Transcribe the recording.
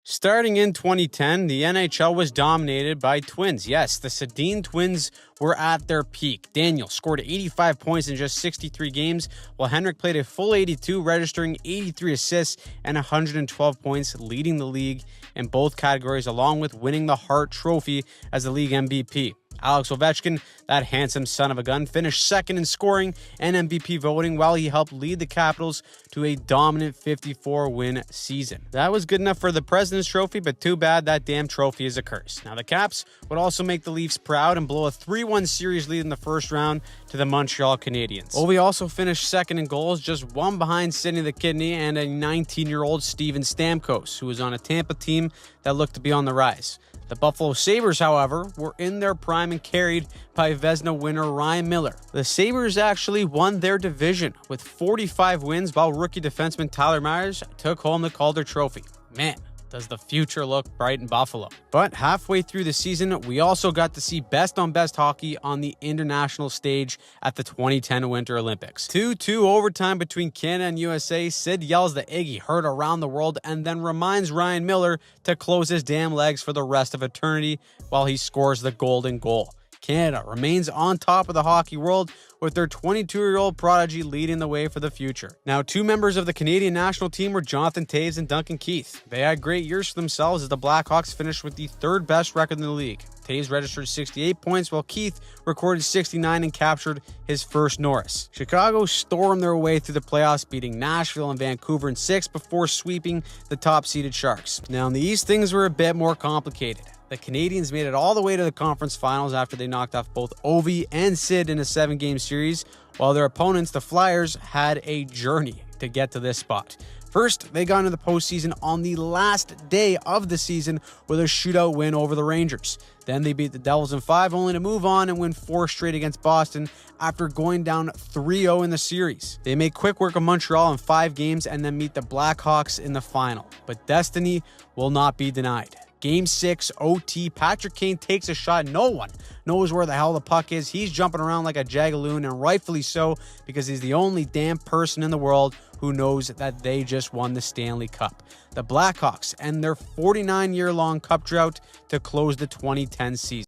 Starting in 2010, the NHL was dominated by twins. Yes, the Sedin twins were at their peak. Daniel scored 85 points in just 63 games, while Henrik played a full 82, registering 83 assists and 112 points, leading the league in both categories, along with winning the Hart Trophy as the league MVP. Alex Ovechkin, that handsome son of a gun, finished second in scoring and MVP voting while he helped lead the Capitals to a dominant 54-win season. That was good enough for the President's Trophy, but too bad that damn trophy is a curse. Now, the Caps would also make the Leafs proud and blow a 3-1 series lead in the first round to the Montreal Canadiens. Ovi also finished second in goals, just one behind Sidney the Kidney and a 19-year-old Steven Stamkos, who was on a Tampa team that looked to be on the rise. The Buffalo Sabres, however, were in their prime and carried by Vezina winner Ryan Miller. The Sabres actually won their division with 45 wins, while rookie defenseman Tyler Myers took home the Calder Trophy. Man, does the future look bright in Buffalo. But halfway through the season, we also got to see best-on-best hockey on the international stage at the 2010 Winter Olympics. 2-2 overtime between Canada and USA. Sid yells the Iggy heard around the world and then reminds Ryan Miller to close his damn legs for the rest of eternity while he scores the golden goal. Canada remains on top of the hockey world with their 22-year-old prodigy leading the way for the future. Now, two members of the Canadian national team were Jonathan Toews and Duncan Keith. They had great years for themselves as the Blackhawks finished with the third best record in the league. Toews registered 68 points while Keith recorded 69 and captured his first Norris. Chicago stormed their way through the playoffs, beating Nashville and Vancouver in 6 before sweeping the top-seeded Sharks. Now, in the East, things were a bit more complicated. The Canadiens made it all the way to the conference finals after they knocked off both Ovi and Sid in a 7-game series, while their opponents, the Flyers, had a journey to get to this spot. First, they got into the postseason on the last day of the season with a shootout win over the Rangers. Then they beat the Devils in 5, only to move on and win 4 straight against Boston after going down 3-0 in the series. They make quick work of Montreal in 5 games and then meet the Blackhawks in the final. But destiny will not be denied. Game 6, OT, Patrick Kane takes a shot. No one knows where the hell the puck is. He's jumping around like a jagaloon, and rightfully so, because he's the only damn person in the world who knows that they just won the Stanley Cup. The Blackhawks end their 49-year-long cup drought to close the 2010 season.